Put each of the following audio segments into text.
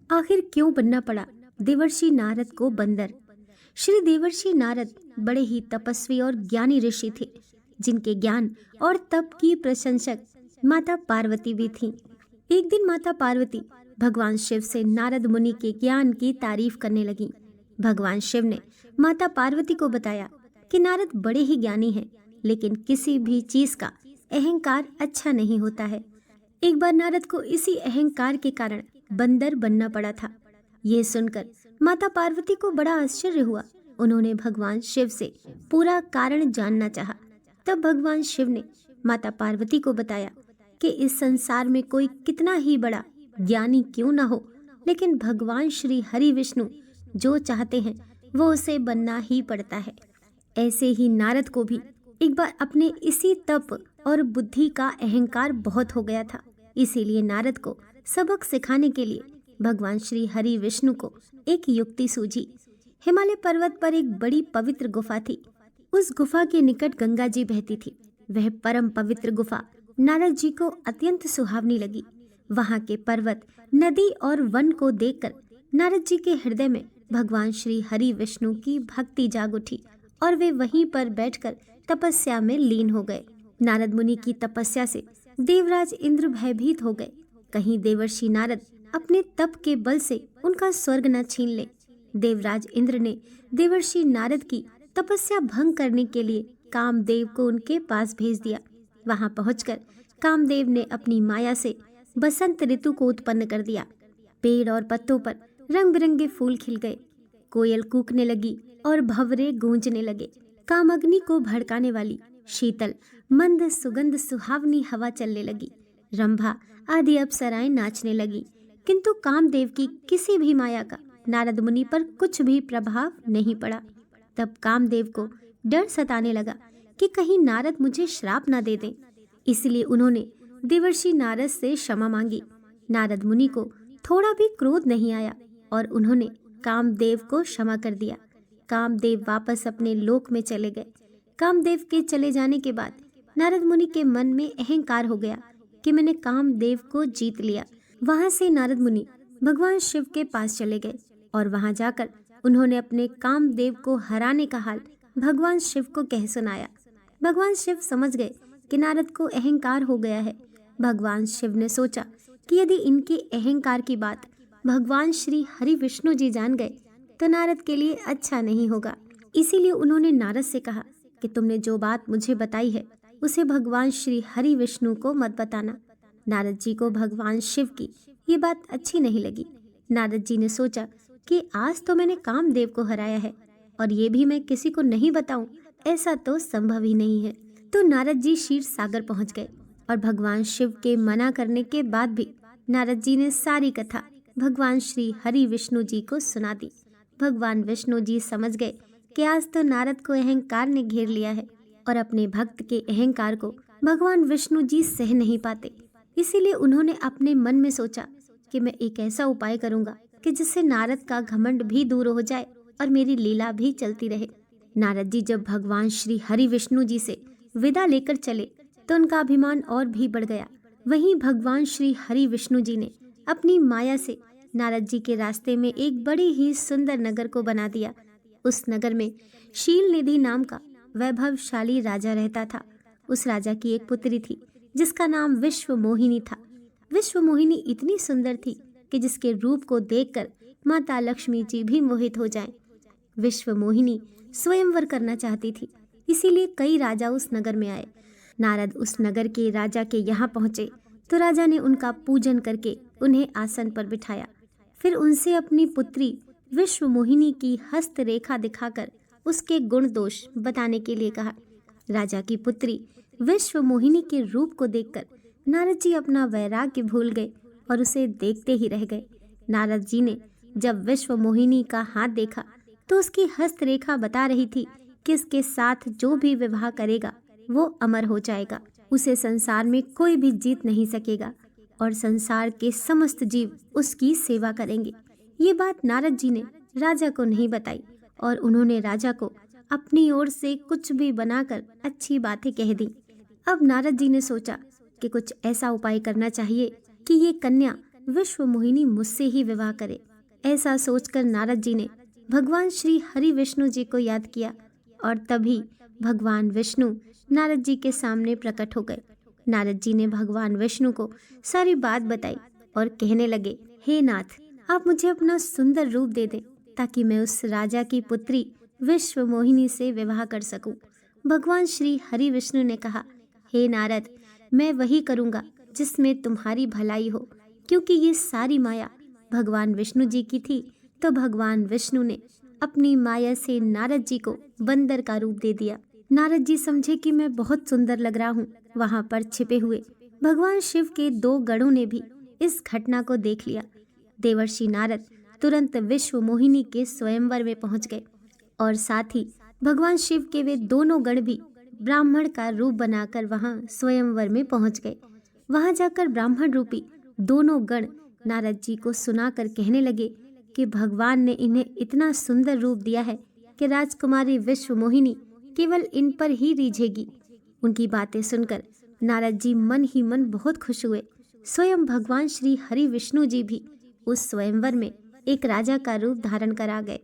आखिर क्यों बनना पड़ा देवर्षि नारद को बंदर। श्री देवर्षि नारद बड़े ही तपस्वी और ज्ञानी ऋषि थे, जिनके ज्ञान और तप की प्रशंसक माता पार्वती भी थीं। एक दिन माता पार्वती भगवान शिव से नारद मुनि के ज्ञान की तारीफ करने लगी। भगवान शिव ने माता पार्वती को बताया कि नारद बड़े ही ज्ञानी हैं, लेकिन किसी भी चीज का अहंकार अच्छा नहीं होता है। एक बार नारद को इसी अहंकार के कारण बंदर बनना पड़ा था। यह सुनकर माता पार्वती को बड़ा आश्चर्य हुआ। उन्होंने भगवान शिव से पूरा कारण जानना चाहा। तब भगवान शिव ने माता पार्वती को बताया कि इस संसार में कोई कितना ही बड़ा ज्ञानी क्यों न हो, लेकिन भगवान श्री हरि विष्णु जो चाहते हैं वो उसे बनना ही पड़ता है। ऐसे ही नारद को भी एक बार अपने इसी तप और बुद्धि का अहंकार बहुत हो गया था। इसीलिए नारद को सबक सिखाने के लिए भगवान श्री हरि विष्णु को एक युक्ति सूझी। हिमालय पर्वत पर एक बड़ी पवित्र गुफा थी। उस गुफा के निकट गंगा जी बहती थी। वह परम पवित्र गुफा नारद जी को अत्यंत सुहावनी लगी। वहां के पर्वत, नदी और वन को देखकर नारद जी के हृदय में भगवान श्री हरि विष्णु की भक्ति जाग उठी और वे वहीं पर बैठकर तपस्या में लीन हो गए। नारद मुनि की तपस्या से देवराज इंद्र भयभीत हो गए। कहीं देवर्षि नारद अपने तप के बल से उनका स्वर्ग न छीन ले। देवराज इंद्र ने देवर्षि नारद की तपस्या भंग करने के लिए कामदेव को उनके पास भेज दिया। वहां पहुंचकर कामदेव ने अपनी माया से बसंत ऋतु को उत्पन्न कर दिया। पेड़ और पत्तों पर रंग बिरंगे फूल खिल गए। कोयल कूकने लगी और भंवरे गूंजने लगे। कामअग्नि को भड़काने वाली शीतल मंद सुगंध सुहावनी हवा चलने लगी। रंभा आदि अप्सराएं नाचने लगी, किंतु कामदेव की किसी भी माया का नारद मुनि पर कुछ भी प्रभाव नहीं पड़ा। तब कामदेव को डर सताने लगा कि कहीं नारद मुझे श्राप न दे दें। इसलिए उन्होंने देवर्षि नारद से क्षमा मांगी। नारद मुनि को थोड़ा भी क्रोध नहीं आया और उन्होंने कामदेव को क्षमा कर दिया। कामदेव वापस अपने लोक में चले गए। कामदेव के चले जाने के बाद नारद मुनि के मन में अहंकार हो गया कि मैंने कामदेव को जीत लिया। वहां से नारद मुनि भगवान शिव के पास चले गए और वहां जाकर उन्होंने अपने कामदेव को हराने का हाल भगवान शिव को कह सुनाया। भगवान शिव समझ गए कि नारद को अहंकार हो गया है। भगवान शिव ने सोचा कि यदि इनके अहंकार की बात भगवान श्री हरि विष्णु जी जान गए तो नारद के लिए अच्छा नहीं होगा। इसीलिए उन्होंने नारद से कहा कि तुमने जो बात मुझे बताई है उसे भगवान श्री हरि विष्णु को मत बताना। नारद जी को भगवान शिव की ये बात अच्छी नहीं लगी। नारद जी ने सोचा कि आज तो मैंने कामदेव को हराया है और ये भी मैं किसी को नहीं बताऊं, ऐसा तो संभव ही नहीं है। तो नारद जी क्षीर सागर पहुंच गए और भगवान शिव के मना करने के बाद भी नारद जी ने सारी कथा भगवान श्री हरि विष्णु जी को सुना दी। भगवान विष्णु जी समझ गए कि आज तो नारद को अहंकार ने घेर लिया है और अपने भक्त के अहंकार को भगवान विष्णु जी सह नहीं पाते। इसीलिए उन्होंने अपने मन में सोचा कि मैं एक ऐसा उपाय करूंगा कि जिससे नारद का घमंड भी दूर हो जाए और मेरी लीला भी चलती रहे। नारद जी जब भगवान श्री हरि विष्णु जी से विदा लेकर चले तो उनका अभिमान और भी बढ़ गया। वहीं भगवान श्री हरि विष्णु जी ने अपनी माया से नारद जी के रास्ते में एक बड़ी ही सुंदर नगर को बना दिया। उस नगर में शील निधि नाम का वैभवशाली राजा रहता था। उस राजा की एक पुत्री थी जिसका नाम विश्व मोहिनी था। विश्व मोहिनी इतनी सुंदर थी कि जिसके रूप को देखकर माता लक्ष्मी जी भी मोहित हो जाएं। विश्व मोहिनी स्वयंवर करना चाहती थी, इसीलिए कई राजा उस नगर में आए। नारद उस नगर के राजा के यहाँ पहुंचे तो राजा ने उनका पूजन करके उन्हें आसन पर बिठाया। फिर उनसे अपनी पुत्री विश्व मोहिनी की हस्त रेखा दिखाकर उसके गुण दोष बताने के लिए कहा। राजा की पुत्री विश्व मोहिनी के रूप को देखकर नारद जी अपना वैराग्य भूल गए और उसे देखते ही रह गए। नारद जी ने जब विश्व मोहिनी का हाथ देखा तो उसकी हस्त रेखा बता रही थी कि इसके साथ जो भी विवाह करेगा वो अमर हो जाएगा, उसे संसार में कोई भी जीत नहीं सकेगा और संसार के समस्त जीव उसकी सेवा करेंगे। ये बात नारद जी ने राजा को नहीं बताई और उन्होंने राजा को अपनी ओर से कुछ भी बनाकर अच्छी बातें कह दी। अब नारद जी ने सोचा कि कुछ ऐसा उपाय करना चाहिए कि ये कन्या विश्व मोहिनी मुझसे ही विवाह करे। ऐसा सोचकर नारद जी ने भगवान श्री हरि विष्णु जी को याद किया और तभी भगवान विष्णु नारद जी के सामने प्रकट हो गए। नारद जी ने भगवान विष्णु को सारी बात बताई और कहने लगे, हे नाथ, आप मुझे अपना सुंदर रूप दे दें ताकि मैं उस राजा की पुत्री विश्व मोहिनी से विवाह कर सकूं। भगवान श्री हरि विष्णु ने कहा, हे नारद, मैं वही करूंगा जिसमें तुम्हारी भलाई हो। क्योंकि ये सारी माया भगवान विष्णु जी की थी, तो भगवान विष्णु ने अपनी माया से नारद जी को बंदर का रूप दे दिया। नारद जी समझे कि मैं बहुत सुंदर लग रहा हूँ। वहाँ पर छिपे हुए भगवान शिव के 2 गणों ने भी इस घटना को देख लिया। देवर्षि नारद तुरंत विश्व मोहिनी के स्वयंवर में पहुँच गए और साथ ही भगवान शिव के वे दोनों गण भी ब्राह्मण का रूप बनाकर वहाँ स्वयंवर में पहुँच गए। वहाँ जाकर ब्राह्मण रूपी दोनों गण नारद जी को सुनाकर कहने लगे कि भगवान ने इन्हें इतना सुंदर रूप दिया है कि राजकुमारी विश्व मोहिनी केवल इन पर ही रीझेगी। उनकी बातें सुनकर नारद जी मन ही मन बहुत खुश हुए। स्वयं भगवान श्री हरि विष्णु जी भी उस स्वयंवर में एक राजा का रूप धारण कर आ गए।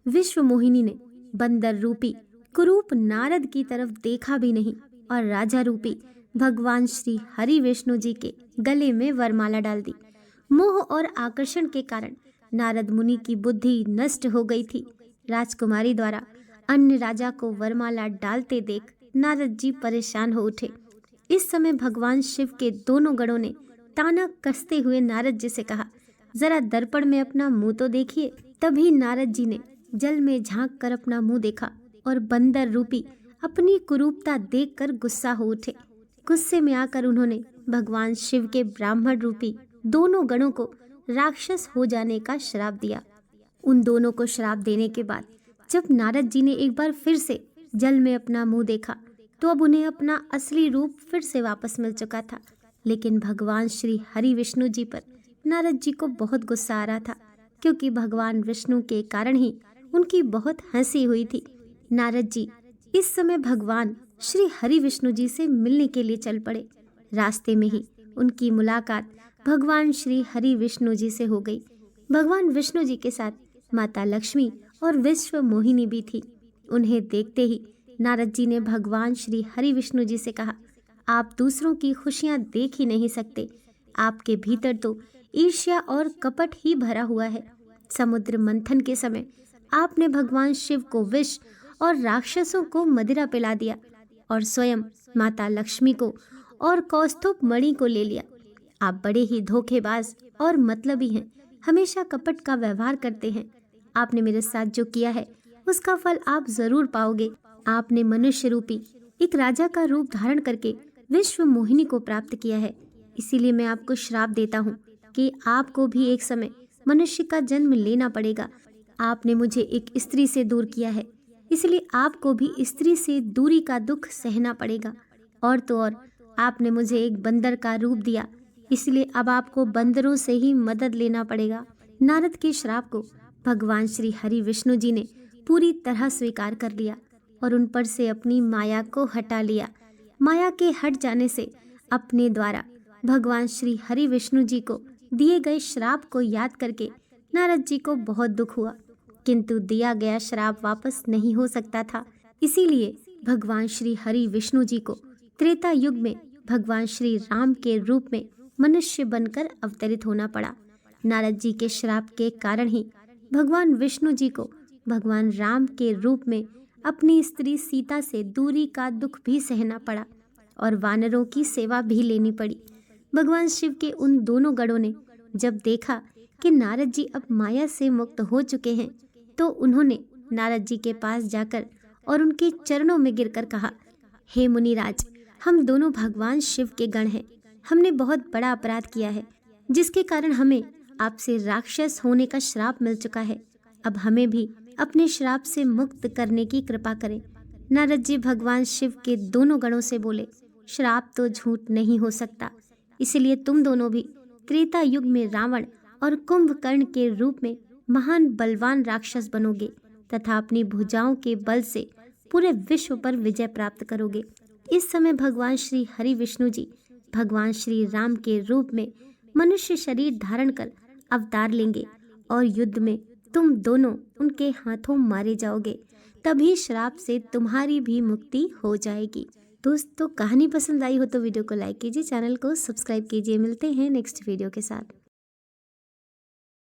विश्व मोहिनी ने बंदर रूपी कुरूप नारद की तरफ देखा भी नहीं और राजा रूपी भगवान श्री हरि विष्णु जी के गले में वरमाला डाल दी। मोह और आकर्षण के कारण नारद मुनि की बुद्धि नष्ट हो गई थी। राजकुमारी द्वारा अन्य राजा को वरमाला डालते देख नारद जी परेशान हो उठे। इस समय भगवान शिव के दोनों गणों ने ताना कसते हुए नारद जी से कहा, जरा दर्पण में अपना मुंह तो देखिए। तभी नारद जी ने जल में झांक कर अपना मुंह देखा और बंदर रूपी अपनी कुरूपता देखकर गुस्सा हो उठे। गुस्से में आकर उन्होंने भगवान शिव के ब्राह्मण रूपी दोनों गणों को राक्षस हो जाने का श्राप दिया। उन दोनों को श्राप देने के बाद जब नारद जी ने एक बार फिर से जल में अपना मुंह देखा तो अब उन्हें अपना असली रूप फिर से वापस मिल चुका था। लेकिन भगवान श्री हरि विष्णु जी पर नारद जी को बहुत गुस्सा आ रहा था, क्योंकि भगवान विष्णु के कारण ही उनकी बहुत हंसी हुई थी। नारद जी इस समय भगवान श्री हरि विष्णु जी से मिलने के लिए चल पड़े। रास्ते में ही उनकी मुलाकात भगवान श्री हरि विष्णु जी से हो गई। भगवान विष्णु जी के साथ माता लक्ष्मी और विश्व मोहिनी भी थी। उन्हें देखते ही नारद जी ने भगवान श्री हरि विष्णु जी से कहा, आप दूसरों की खुशियां देख ही नहीं सकते। आपके भीतर तो ईर्ष्या और कपट ही भरा हुआ है। समुद्र मंथन के समय आपने भगवान शिव को विष और राक्षसों को मदिरा पिला दिया और स्वयं माता लक्ष्मी को और कौस्तुभ मणि को ले लिया। आप बड़े ही धोखेबाज और मतलबी हैं, हमेशा कपट का व्यवहार करते हैं। आपने मेरे साथ जो किया है उसका फल आप जरूर पाओगे। आपने मनुष्य रूपी एक राजा का रूप धारण करके विश्व मोहिनी को प्राप्त किया है। इसीलिए मैं आपको श्राप देता हूँ कि आपको भी एक समय मनुष्य का जन्म लेना पड़ेगा। आपने मुझे एक स्त्री से दूर किया है, इसलिए आपको भी स्त्री से दूरी का दुख सहना पड़ेगा। और तो और आपने मुझे एक बंदर का रूप दिया, इसलिए अब आपको बंदरों से ही मदद लेना पड़ेगा। नारद के श्राप को भगवान श्री हरि विष्णु जी ने पूरी तरह स्वीकार कर लिया और उन पर से अपनी माया को हटा लिया। माया के हट जाने से अपने द्वारा भगवान श्री हरि विष्णु जी को दिए गए श्राप को याद करके नारद जी को बहुत दुख हुआ, किंतु दिया गया श्राप वापस नहीं हो सकता था। इसीलिए भगवान श्री हरि विष्णु जी को त्रेता युग में भगवान श्री राम के रूप में मनुष्य बनकर अवतरित होना पड़ा। नारद जी के श्राप के कारण ही भगवान विष्णु जी को भगवान राम के रूप में अपनी स्त्री सीता से दूरी का दुख भी सहना पड़ा और वानरों की सेवा भी लेनी पड़ी। भगवान शिव के उन दोनों गणों ने जब देखा कि नारद जी अब माया से मुक्त हो चुके हैं, तो उन्होंने नारद जी के पास जाकर और उनके चरणों में गिरकर कहा, हे मुनिराज, हम दोनों भगवान शिव के गण हैं। हमने बहुत बड़ा अपराध किया है, जिसके कारण हमें आपसे राक्षस होने का श्राप मिल चुका है। अब हमें भी अपने श्राप से मुक्त करने की कृपा करें। नारद जी भगवान शिव के दोनों गणों से बोले, श्राप तो झूठ नहीं हो सकता, इसलिए तुम दोनों भी त्रेता युग में रावण और कुंभकर्ण के रूप में महान बलवान राक्षस बनोगे तथा अपनी भुजाओं के बल से पूरे विश्व पर विजय प्राप्त करोगे। इस समय भगवान श्री हरि विष्णु जी भगवान श्री राम के रूप में मनुष्य शरीर धारण कर अवतार लेंगे और युद्ध में तुम दोनों उनके हाथों मारे जाओगे। तभी श्राप से तुम्हारी भी मुक्ति हो जाएगी। दोस्तों, कहानी पसंद आई हो तो वीडियो को लाइक कीजिए, चैनल को सब्सक्राइब कीजिए। मिलते हैं नेक्स्ट वीडियो के साथ।